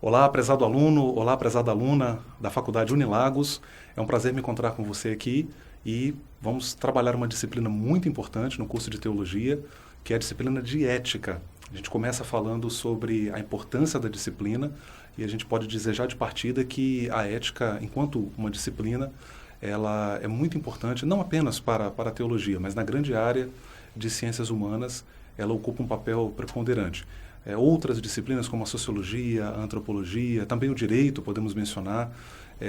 Olá, prezado aluno, olá, prezada aluna da Faculdade Unilagos. É um prazer me encontrar com você aqui e vamos trabalhar uma disciplina muito importante no curso de Teologia, que é a disciplina de Ética. A gente começa falando sobre a importância da disciplina e a gente pode dizer já de partida que a ética, enquanto uma disciplina, ela é muito importante, não apenas para a teologia, mas na grande área de ciências humanas, ela ocupa um papel preponderante. Outras disciplinas como a sociologia, a antropologia, também o direito, podemos mencionar,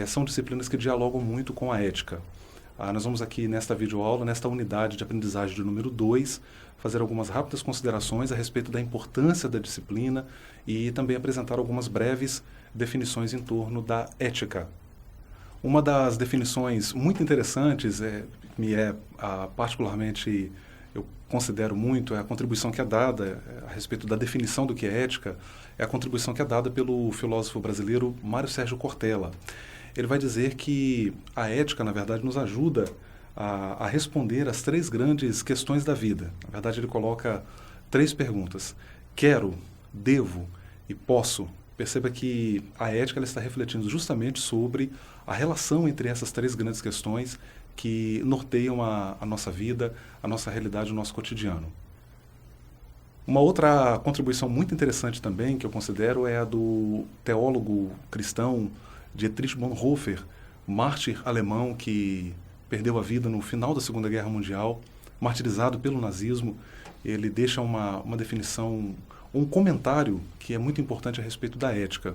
são disciplinas que dialogam muito com a ética. Nós vamos aqui nesta videoaula, nesta unidade de aprendizagem de número 2, fazer algumas rápidas considerações a respeito da importância da disciplina e também apresentar algumas breves definições em torno da ética. Uma das definições muito interessantes, particularmente eu considero muito, é a contribuição que é dada a respeito da definição do que é ética, é a contribuição que é dada pelo filósofo brasileiro Mário Sérgio Cortella. Ele vai dizer que a ética, na verdade, nos ajuda a responder às três grandes questões da vida. Na verdade, ele coloca três perguntas: quero, devo e posso. Perceba que a ética ela está refletindo justamente sobre a relação entre essas três grandes questões que norteiam a nossa vida, a nossa realidade, o nosso cotidiano. Uma outra contribuição muito interessante também, que eu considero, é a do teólogo cristão Dietrich Bonhoeffer, mártir alemão que perdeu a vida no final da Segunda Guerra Mundial, martirizado pelo nazismo. Ele deixa uma definição, um comentário que é muito importante a respeito da ética.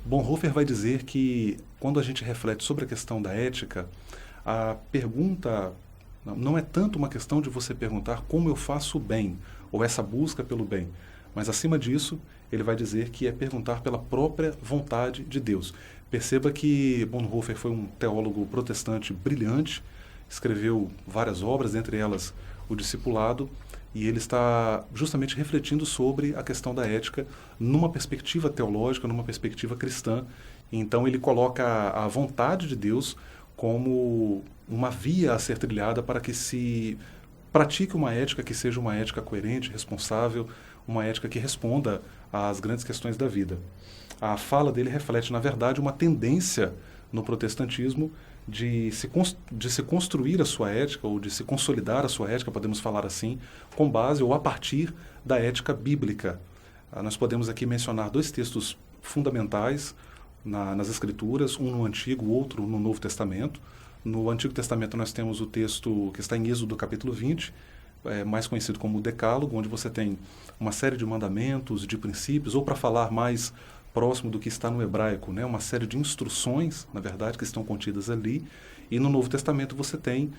Bonhoeffer vai dizer que, quando a gente reflete sobre a questão da ética, a pergunta não é tanto uma questão de você perguntar como eu faço o bem, ou essa busca pelo bem, mas, acima disso, ele vai dizer que é perguntar pela própria vontade de Deus. Perceba que Bonhoeffer foi um teólogo protestante brilhante, escreveu várias obras, entre elas o Discipulado, e ele está justamente refletindo sobre a questão da ética numa perspectiva teológica, numa perspectiva cristã. Então ele coloca a vontade de Deus como uma via a ser trilhada para que se pratique uma ética que seja uma ética coerente, responsável, uma ética que responda às grandes questões da vida. A fala dele reflete, na verdade, uma tendência no protestantismo de se construir a sua ética, ou de se consolidar a sua ética, podemos falar assim, com base ou a partir da ética bíblica. Nós podemos aqui mencionar dois textos fundamentais nas Escrituras, um no Antigo, outro no Novo Testamento. No Antigo Testamento nós temos o texto que está em Êxodo capítulo 20, mais conhecido como o Decálogo, onde você tem uma série de mandamentos, de princípios, ou para falar mais próximo do que está no hebraico, né, uma série de instruções, na verdade, que estão contidas ali. E no Novo Testamento você tem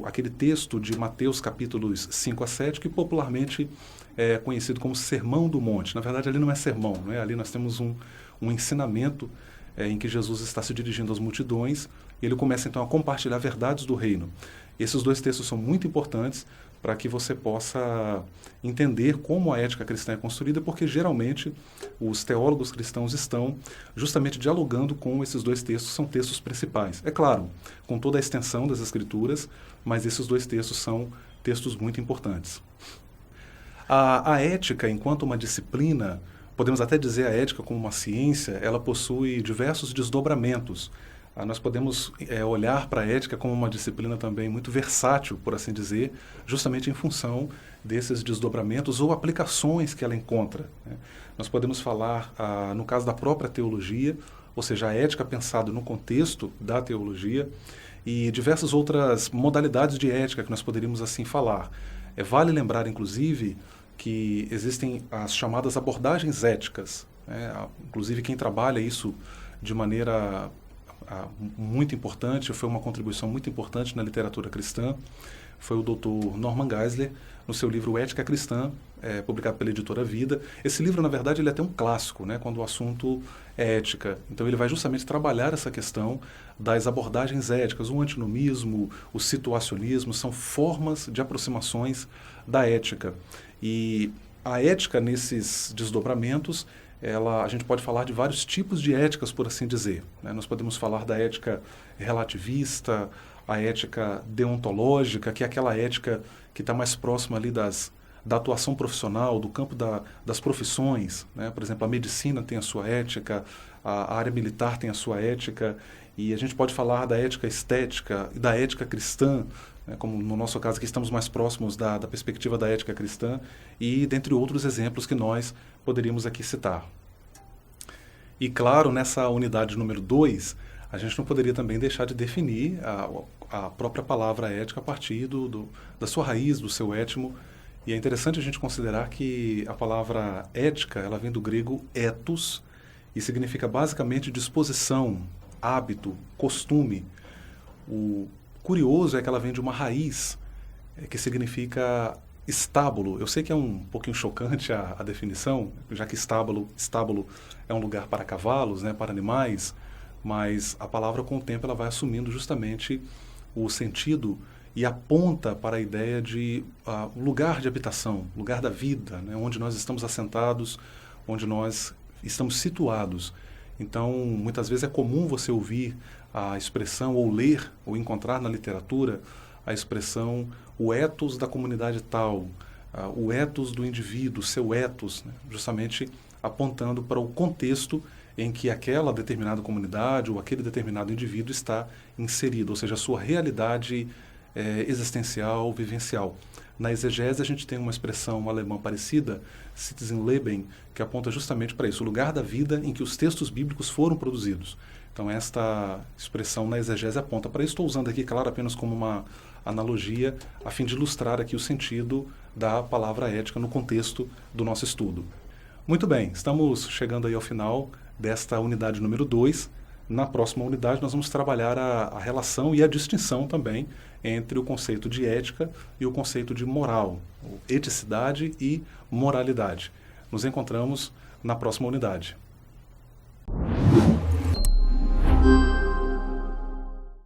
aquele texto de Mateus capítulos 5 a 7, que popularmente é conhecido como Sermão do Monte. Na verdade, ali não é sermão, né? Ali nós temos um ensinamento em que Jesus está se dirigindo às multidões e ele começa então a compartilhar verdades do reino. Esses dois textos são muito importantes para que você possa entender como a ética cristã é construída, porque geralmente os teólogos cristãos estão justamente dialogando com esses dois textos, são textos principais. É claro, com toda a extensão das Escrituras, mas esses dois textos são textos muito importantes. A ética, enquanto uma disciplina, podemos até dizer a ética como uma ciência, ela possui diversos desdobramentos. Nós podemos olhar para a ética como uma disciplina também muito versátil, por assim dizer, justamente em função desses desdobramentos ou aplicações que ela encontra, né? Nós podemos falar, no caso da própria teologia, ou seja, a ética pensada no contexto da teologia, e diversas outras modalidades de ética que nós poderíamos assim falar. Vale lembrar, inclusive, que existem as chamadas abordagens éticas, né? Inclusive quem trabalha isso de maneira muito importante, foi uma contribuição muito importante na literatura cristã, foi o Dr. Norman Geisler, no seu livro Ética Cristã, publicado pela editora Vida. Esse livro, na verdade, ele é até um clássico, né, quando o assunto é ética. Então ele vai justamente trabalhar essa questão das abordagens éticas, o antinomismo, o situacionismo, são formas de aproximações da ética. E a ética, nesses desdobramentos, a gente pode falar de vários tipos de éticas, por assim dizer, né? Nós podemos falar da ética relativista, a ética deontológica, que é aquela ética que está mais próxima ali das da atuação profissional, do campo das profissões, né? Por exemplo, a medicina tem a sua ética, a área militar tem a sua ética, e a gente pode falar da ética estética e da ética cristã, né? Como no nosso caso aqui estamos mais próximos da perspectiva da ética cristã, e dentre outros exemplos que nós poderíamos aqui citar. E claro, nessa unidade número 2, a gente não poderia também deixar de definir a própria palavra ética a partir da sua raiz, do seu étimo. E é interessante a gente considerar que a palavra ética, ela vem do grego ethos, e significa basicamente disposição, hábito, costume. O curioso é que ela vem de uma raiz que significa estábulo. Eu sei que é um pouquinho chocante a definição, já que estábulo é um lugar para cavalos, né, para animais, mas a palavra com o tempo ela vai assumindo justamente o sentido e aponta para a ideia de lugar de habitação, lugar da vida, né, onde nós estamos assentados, onde nós estamos situados. Então, muitas vezes é comum você ouvir a expressão, ou ler, ou encontrar na literatura, a expressão o ethos da comunidade tal, o ethos do indivíduo, seu ethos, né? Justamente apontando para o contexto em que aquela determinada comunidade ou aquele determinado indivíduo está inserido, ou seja, a sua realidade existencial, vivencial. Na exegese a gente tem uma expressão alemã parecida, Sitzenleben, que aponta justamente para isso, o lugar da vida em que os textos bíblicos foram produzidos. Então esta expressão na exegese aponta para isso. Estou usando aqui, claro, apenas como uma analogia, a fim de ilustrar aqui o sentido da palavra ética no contexto do nosso estudo. Muito bem, estamos chegando aí ao final desta unidade número 2. Na próxima unidade nós vamos trabalhar a relação e a distinção também entre o conceito de ética e o conceito de moral, eticidade e moralidade. Nos encontramos na próxima unidade.